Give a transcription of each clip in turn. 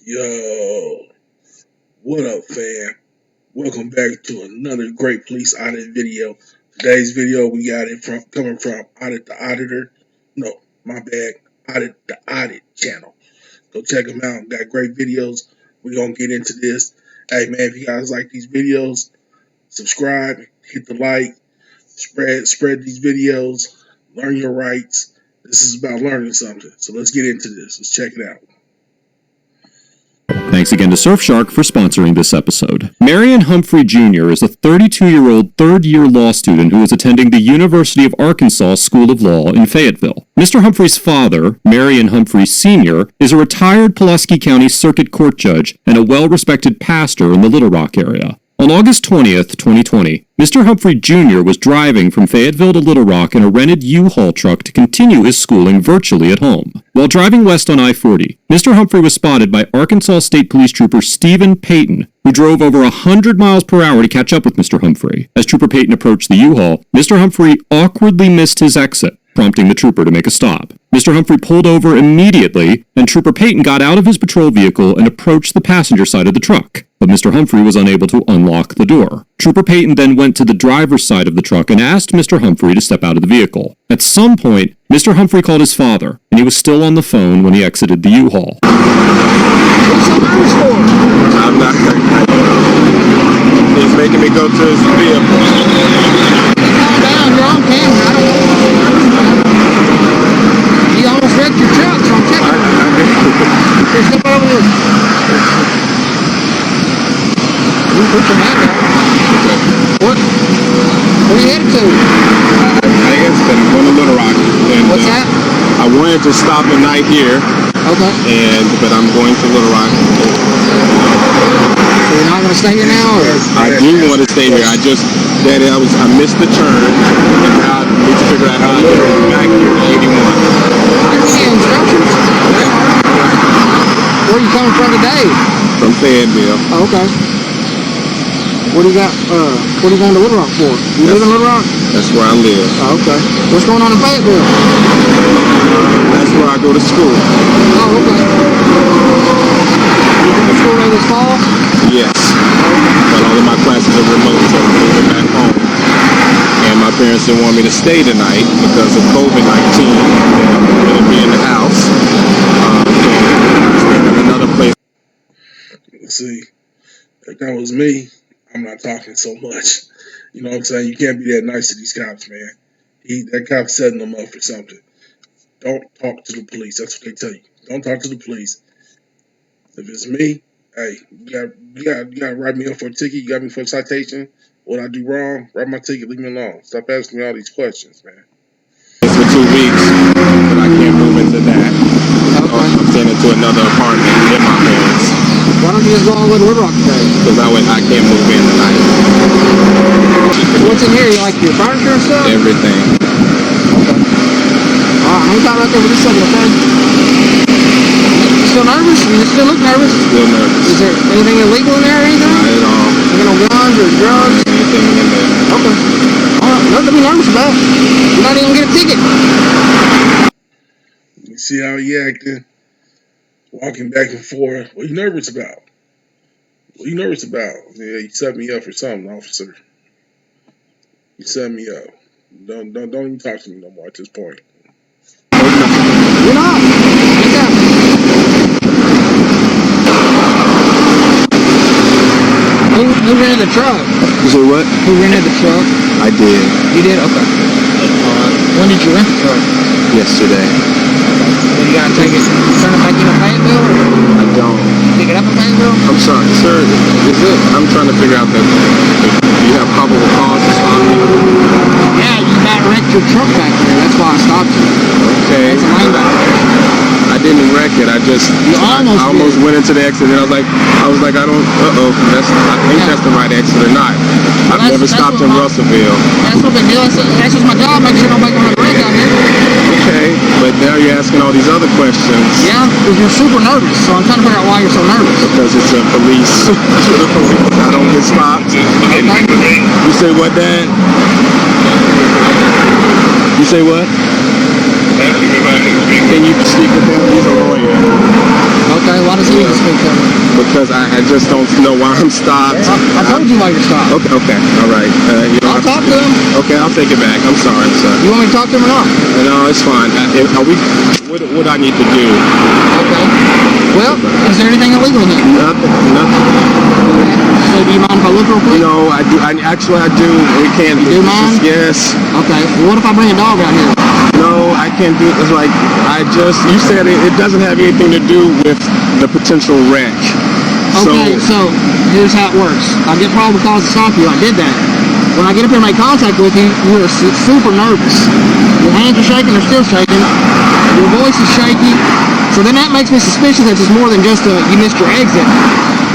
Yo, what up, fam? Welcome back to another great police audit video. Today's video we got it coming from Audit the Auditor. No, my bad. Audit the Audit channel. Go check them out. Got great videos. We're gonna get into this. Hey man, if you guys like these videos, subscribe, hit the like, spread these videos, learn your rights. This is about learning something. So let's get into this. Let's check it out. Thanks again to Surfshark for sponsoring this episode. Marion Humphrey Jr. is a 32-year-old third-year law student who is attending the University of Arkansas School of Law in Fayetteville. Mr. Humphrey's father, Marion Humphrey Sr., is a retired Pulaski County Circuit Court judge and a well-respected pastor in the Little Rock area. On August 20th, 2020, Mr. Humphrey Jr. was driving from Fayetteville to Little Rock in a rented U-Haul truck to continue his schooling virtually at home. While driving west on I-40, Mr. Humphrey was spotted by Arkansas State Police Trooper Stephen Payton, who drove over 100 miles per hour to catch up with Mr. Humphrey. As Trooper Payton approached the U-Haul, Mr. Humphrey awkwardly missed his exit, prompting the trooper to make a stop. Mr. Humphrey pulled over immediately, and Trooper Payton got out of his patrol vehicle and approached the passenger side of the truck. But Mr. Humphrey was unable to unlock the door. Trooper Payton then went to the driver's side of the truck and asked Mr. Humphrey to step out of the vehicle. At some point, Mr. Humphrey called his father, and he was still on the phone when he exited the U-Haul. What's the nervous for? I'm not hurt. He's making me go to his vehicle. Calm down, you're on camera. I don't know. You almost wrecked your truck, so I'm checking. Here, step over here. You put your hand down. What? Where you headed to? I guess I'm going to Little Rock. And, what's that? I wanted to stop a night here. Okay. But I'm going to Little Rock. So you're not going to stay here now? Or? I do want to stay here. I missed the turn, and now I need to figure out how to get back here to 81. I can see instructions. Where are you coming from today? From Fayetteville. Oh, okay. What do you got? What are you going to Little Rock for? You live in Little Rock? That's where I live. Oh, okay. What's going on in Fayetteville? That's where I go to school. Oh, okay. You going to school there this fall? Yes. But all of my classes are remote, so I'm moving back home. And my parents didn't want me to stay tonight because of COVID-19. I'm going to be in the house. Staying in another place. See, if that was me, I'm not talking so much. You know what I'm saying? You can't be that nice to these cops, man. That cop's setting them up for something. Don't talk to the police. That's what they tell you. Don't talk to the police. If it's me, hey, you got to write me up for a ticket. You got me for a citation. What I do wrong, write my ticket, leave me alone. Stop asking me all these questions, man. It's for 2 weeks, but I can't move into that. Okay. I'm staying into another apartment with my parents. Why don't you just go all the way to Little Rock today? Because I can't move in tonight. What's in here? You like your furniture and stuff? Everything. Okay. Alright, hang tight right there for just a second, okay? You still nervous? You still look nervous? Still nervous. Is there anything illegal in there or anything? Not at all. You got no guns or drugs? Anything in there. Okay. Alright, nothing to be nervous about. You're not even gonna get a ticket. You see how he acting? Walking back and forth. What are you nervous about? What are you nervous about? Yeah, you set me up for something, officer. You set me up. Don't even talk to me no more at this point. You're not. Hang down. Who rented the truck? You say what? Who rented the truck? I did. You did? Okay. When did you rent the truck? Yesterday. Then you gotta take it, turn it back into Fayetteville? I don't. Pick it up in Fayetteville? I'm sorry, sir. Is it? I'm trying to figure out that. Do you have probable cause to stop me? Yeah, you got wrecked your truck back there. That's why I stopped you. Okay. That's a lane back there. I didn't wreck it. I almost went into the exit, and I was like, I think that's the right exit or not. I've never stopped in Russellville. That's what they do. That's just my job. Make sure nobody gonna wreck out here. Okay, but now you're asking all these other questions. Yeah, because you're super nervous. So I'm trying to figure out why you're so nervous. Because it's a police. I don't get stopped. Okay. You say what, Dad? You say what? Can you speak with him? He's a lawyer. Okay, why does he need to speak to me? Because I just don't know why I'm stopped. I told you why you're stopped. Okay, all right. I'll talk to him. Okay, I'll take it back. I'm sorry, sir. You want me to talk to him or not? No, it's fine. What I need to do? Okay. Well, is there anything illegal here? Nothing. So do you mind if I look real quick? No, I do. I do. We can't. You do mind? Yes. Okay. Well, what if I bring a dog out here? No, I can't do it. It's like, you said it doesn't have anything to do with the potential wreck. Okay, so here's how it works. I get probable cause to stop you. I did that. When I get up here and make contact with you, you are super nervous. Your hands are shaking, they're still shaking. Your voice is shaky. So then that makes me suspicious that it's more than just you missed your exit.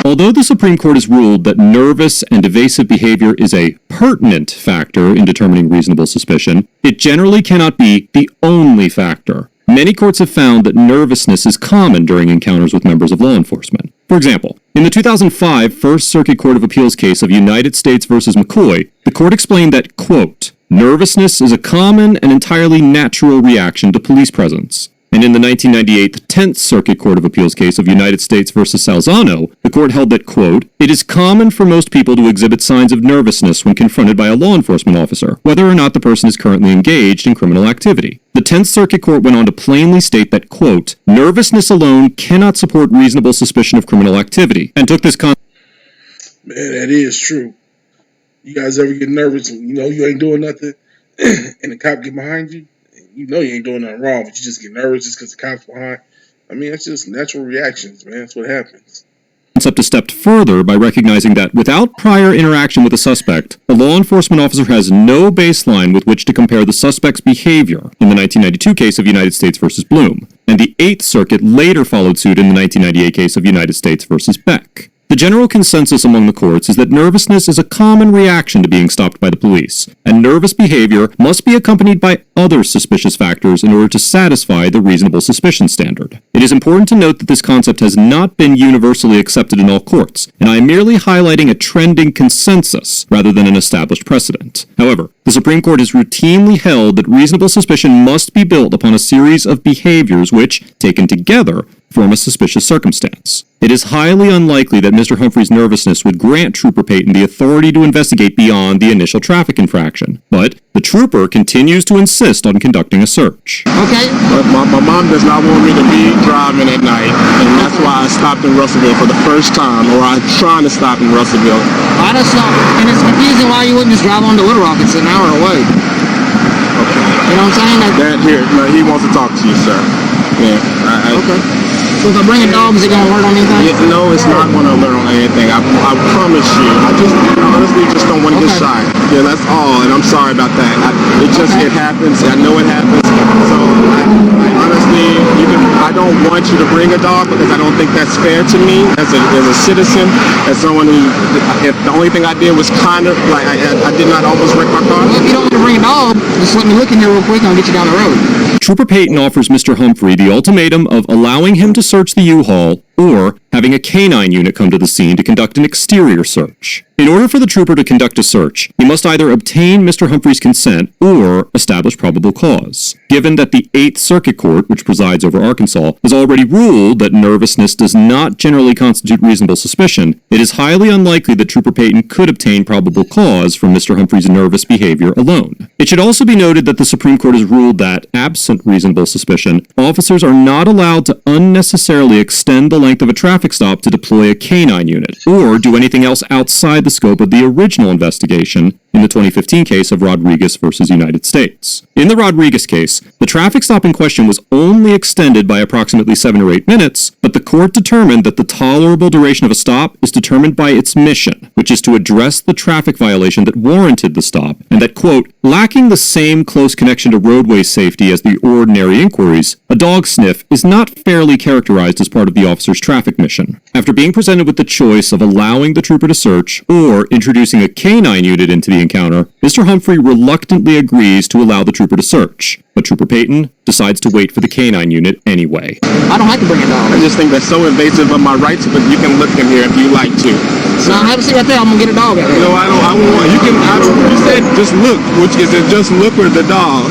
Although the Supreme Court has ruled that nervous and evasive behavior is a pertinent factor in determining reasonable suspicion, it generally cannot be the only factor. Many courts have found that nervousness is common during encounters with members of law enforcement. For example, in the 2005 First Circuit Court of Appeals case of United States v. McCoy, the court explained that, quote, nervousness is a common and entirely natural reaction to police presence. And in the 1998 10th Circuit Court of Appeals case of United States v. Salzano, the court held that, quote, it is common for most people to exhibit signs of nervousness when confronted by a law enforcement officer, whether or not the person is currently engaged in criminal activity. The 10th Circuit Court went on to plainly state that, quote, nervousness alone cannot support reasonable suspicion of criminal activity, and took this Man, that is true. You guys ever get nervous when you know you ain't doing nothing and the cop get behind you? You know you ain't doing nothing wrong, but you just get nervous just because the cop's behind. I mean, it's just natural reactions, man. That's what happens. concept a step further by recognizing that without prior interaction with a suspect, the law enforcement officer has no baseline with which to compare the suspect's behavior in the 1992 case of United States v. Bloom, and the Eighth Circuit later followed suit in the 1998 case of United States v. Beck. The general consensus among the courts is that nervousness is a common reaction to being stopped by the police, and nervous behavior must be accompanied by other suspicious factors in order to satisfy the reasonable suspicion standard. It is important to note that this concept has not been universally accepted in all courts, and I am merely highlighting a trending consensus rather than an established precedent. However, the Supreme Court has routinely held that reasonable suspicion must be built upon a series of behaviors which, taken together, form a suspicious circumstance. It is highly unlikely that Mr. Humphrey's nervousness would grant Trooper Payton the authority to investigate beyond the initial traffic infraction, but the trooper continues to insist on conducting a search. Okay. But my mom does not want me to be driving at night, and that's why I stopped in Russellville for the first time, or I'm trying to stop in Russellville. I just know, and it's confusing why you wouldn't just drive on to Little Rock. It's an hour away. Okay. You know what I'm saying? That here, no, he wants to talk to you, sir. Yeah. Okay. So if I bring a dog, is it going to alert on anything? No, it's not going to alert on anything. I promise you. I just honestly just don't want to get shot. Yeah, that's all. And I'm sorry about that. It happens. I know it happens. So I honestly, I don't want you to bring a dog because I don't think that's fair to me as a citizen, as someone who, if the only thing I did was kind of like I did not almost wreck my car. Well, if you don't want to bring a dog, just let me look in here real quick and I'll get you down the road. Trooper Payton offers Mr. Humphrey the ultimatum of allowing him to search the U-Haul or having a canine unit come to the scene to conduct an exterior search. In order for the trooper to conduct a search, he must either obtain Mr. Humphrey's consent or establish probable cause. Given that the Eighth Circuit Court, which presides over Arkansas, has already ruled that nervousness does not generally constitute reasonable suspicion, it is highly unlikely that Trooper Payton could obtain probable cause from Mr. Humphrey's nervous behavior alone. It should also be noted that the Supreme Court has ruled that, absent reasonable suspicion, officers are not allowed to unnecessarily extend the length of a traffic stop to deploy a canine unit, or do anything else outside the scope of the original investigation in the 2015 case of Rodriguez versus United States. In the Rodriguez case, the traffic stop in question was only extended by approximately 7 or 8 minutes, but the court determined that the tolerable duration of a stop is determined by its mission, which is to address the traffic violation that warranted the stop, and that, quote, lacking the same close connection to roadway safety as the ordinary inquiries, a dog sniff is not fairly characterized as part of the officer's traffic mission. After being presented with the choice of allowing the trooper to search or introducing a canine unit into the encounter, Mr. Humphrey reluctantly agrees to allow the trooper to search. but Trooper Payton decides to wait for the canine unit anyway. I don't have to bring a dog. I just think that's so invasive of my rights, but you can look in here if you like to. So I have a seat right there. I'm gonna get a dog out here. No, I don't want, you can, you said just look, which is it just look or the dog?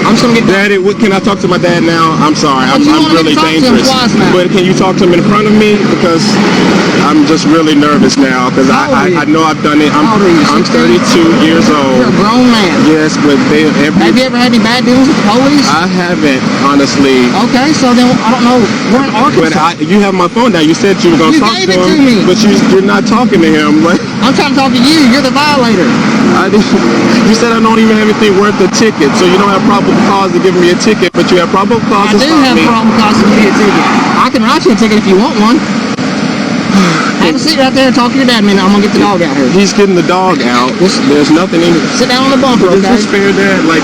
I'm just gonna get. Daddy, can I talk to my dad now? I'm sorry, I'm you wanna really talk to him dangerous. twice now. But can you talk to him in front of me? Because I'm just really nervous now, because How old are you? I know I've done it. How old are you, I'm 16? 32 years old. You're a grown man. Yes, but Have you ever had any bad dealings with the police? I haven't, honestly. Okay, so then I don't know. We're in But Arkansas. you have my phone now. You said you were going to You talk gave to it him, to me. but you're not talking to him. Like, I'm trying to talk to you. You're the violator. You said I don't even have anything worth a ticket, so you don't have probable cause to give me a ticket, but you have probable cause I to do stop have me. problem cause to give you a ticket. I can write you a ticket if you want one. Have a seat right there and talk to your dad a minute. I'm gonna get the dog out here. He's getting the dog out. There's nothing in it. Sit down on the bumper, Is okay? this fair, Dad? Like,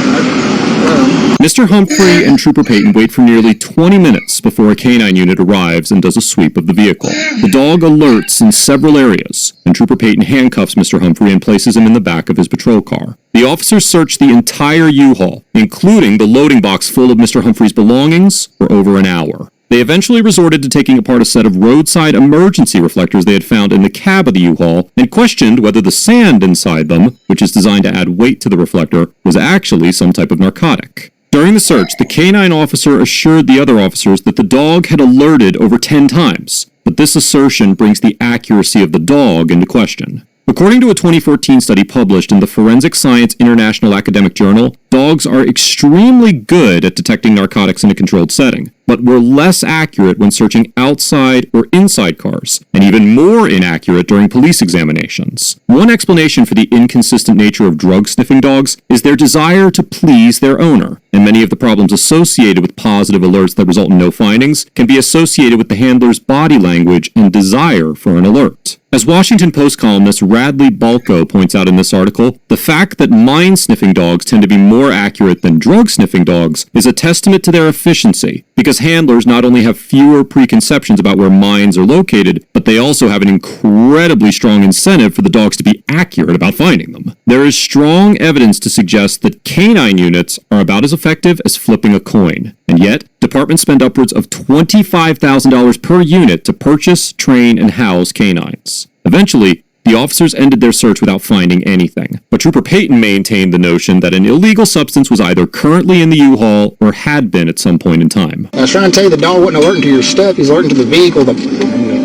Mr. Humphrey and Trooper Payton wait for nearly 20 minutes before a canine unit arrives and does a sweep of the vehicle. The dog alerts in several areas, and Trooper Payton handcuffs Mr. Humphrey and places him in the back of his patrol car. The officers search the entire U-Haul, including the loading box full of Mr. Humphrey's belongings, for over an hour. They eventually resorted to taking apart a set of roadside emergency reflectors they had found in the cab of the U-Haul and questioned whether the sand inside them, which is designed to add weight to the reflector, was actually some type of narcotic. During the search, the canine officer assured the other officers that the dog had alerted over 10 times, but this assertion brings the accuracy of the dog into question. According to a 2014 study published in the Forensic Science International Academic Journal, dogs are extremely good at detecting narcotics in a controlled setting, but were less accurate when searching outside or inside cars, and even more inaccurate during police examinations. One explanation for the inconsistent nature of drug-sniffing dogs is their desire to please their owner, and many of the problems associated with positive alerts that result in no findings can be associated with the handler's body language and desire for an alert. As Washington Post columnist Radley Balko points out in this article, the fact that mind-sniffing dogs tend to be more accurate than drug-sniffing dogs is a testament to their efficiency, because handlers not only have fewer preconceptions about where minds are located, but they also have an incredibly strong incentive for the dogs to be accurate about finding them. There is strong evidence to suggest that canine units are about as effective as flipping a coin, and yet departments spend upwards of $25,000 per unit to purchase, train, and house canines. Eventually, the officers ended their search without finding anything, but Trooper Payton maintained the notion that an illegal substance was either currently in the U-Haul or had been at some point in time. I was trying to tell you the dog wasn't alerting to your stuff. He's alerting to the vehicle,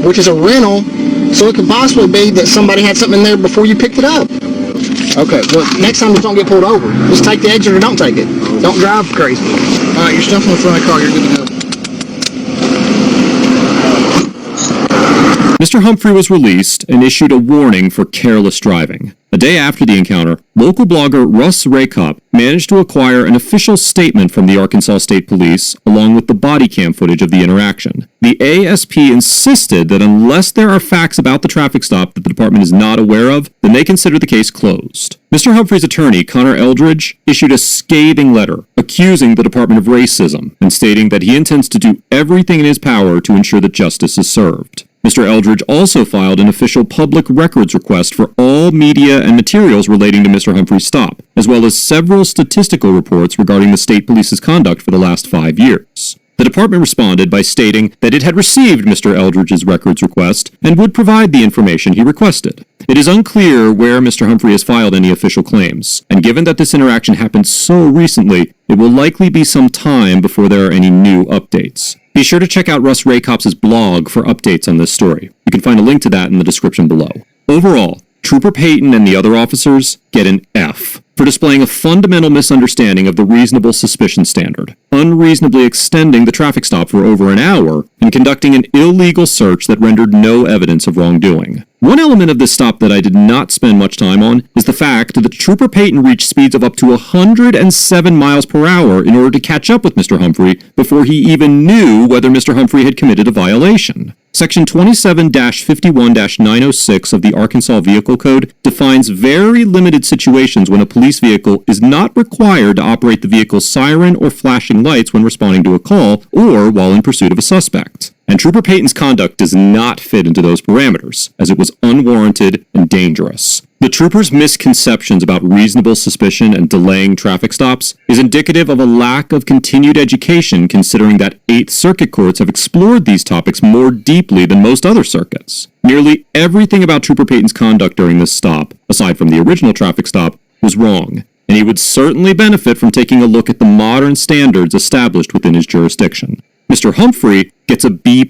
which is a rental, so it could possibly be that somebody had something in there before you picked it up. Okay, well, next time just don't get pulled over. Just take the exit or don't take it. Don't drive crazy. All right, your stuff's in the front of the car. You're good to go. Mr. Humphrey was released and issued a warning for careless driving. A day after the encounter, local blogger Russ Rakop managed to acquire an official statement from the Arkansas State Police along with the body cam footage of the interaction. The ASP insisted that unless there are facts about the traffic stop that the department is not aware of, then they consider the case closed. Mr. Humphrey's attorney, Connor Eldridge, issued a scathing letter accusing the department of racism and stating that he intends to do everything in his power to ensure that justice is served. Mr. Eldridge also filed an official public records request for all media and materials relating to Mr. Humphrey's stop, as well as several statistical reports regarding the state police's conduct for the last 5 years. The department responded by stating that it had received Mr. Eldridge's records request and would provide the information he requested. It is unclear where Mr. Humphrey has filed any official claims, and given that this interaction happened so recently, it will likely be some time before there are any new updates. Be sure to check out Russ Rakop's blog for updates on this story. You can find a link to that in the description below. Overall, Trooper Payton and the other officers get an F for displaying a fundamental misunderstanding of the reasonable suspicion standard, unreasonably extending the traffic stop for over an hour, and conducting an illegal search that rendered no evidence of wrongdoing. One element of this stop that I did not spend much time on is the fact that Trooper Payton reached speeds of up to 107 miles per hour in order to catch up with Mr. Humphrey before he even knew whether Mr. Humphrey had committed a violation. Section 27-51-906 of the Arkansas Vehicle Code defines very limited situations when a police vehicle is not required to operate the vehicle's siren or flashing lights when responding to a call or while in pursuit of a suspect. And Trooper Payton's conduct does not fit into those parameters, as it was unwarranted and dangerous. The trooper's misconceptions about reasonable suspicion and delaying traffic stops is indicative of a lack of continued education, considering that 8 circuit courts have explored these topics more deeply than most other circuits. Nearly everything about Trooper Payton's conduct during this stop, aside from the original traffic stop, was wrong, and he would certainly benefit from taking a look at the modern standards established within his jurisdiction. Mr. Humphrey gets a B+,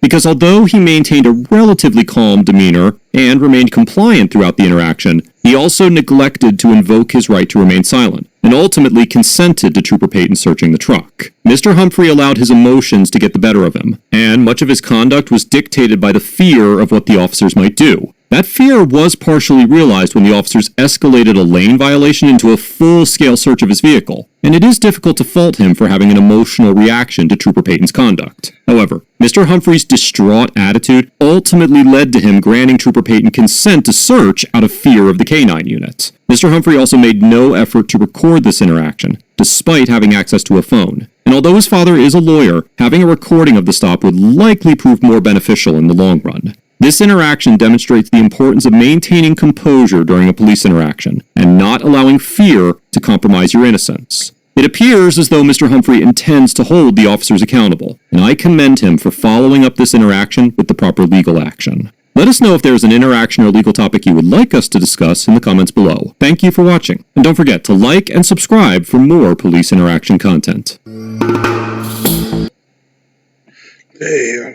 because although he maintained a relatively calm demeanor and remained compliant throughout the interaction, he also neglected to invoke his right to remain silent, and ultimately consented to Trooper Payton searching the truck. Mr. Humphrey allowed his emotions to get the better of him, and much of his conduct was dictated by the fear of what the officers might do. That fear was partially realized when the officers escalated a lane violation into a full-scale search of his vehicle, and it is difficult to fault him for having an emotional reaction to Trooper Payton's conduct. However, Mr. Humphrey's distraught attitude ultimately led to him granting Trooper Payton consent to search out of fear of the K-9 unit. Mr. Humphrey also made no effort to record this interaction, despite having access to a phone. And although his father is a lawyer, having a recording of the stop would likely prove more beneficial in the long run. This interaction demonstrates the importance of maintaining composure during a police interaction, and not allowing fear to compromise your innocence. It appears as though Mr. Humphrey intends to hold the officers accountable, and I commend him for following up this interaction with the proper legal action. Let us know if there is an interaction or legal topic you would like us to discuss in the comments below. Thank you for watching, and don't forget to like and subscribe for more police interaction content. Damn,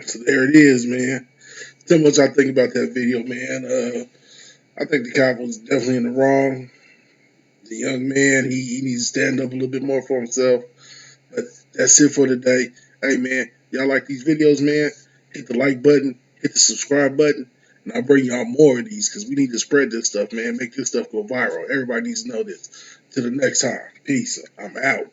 so there it is, man. So much I think about that video, man. I think the cop was definitely in the wrong. The young man, he needs to stand up a little bit more for himself. But that's it for today. Hey, man, y'all like these videos, man? Hit the like button, hit the subscribe button, and I'll bring y'all more of these because we need to spread this stuff, man. Make this stuff go viral. Everybody needs to know this. Till the next time. Peace. I'm out.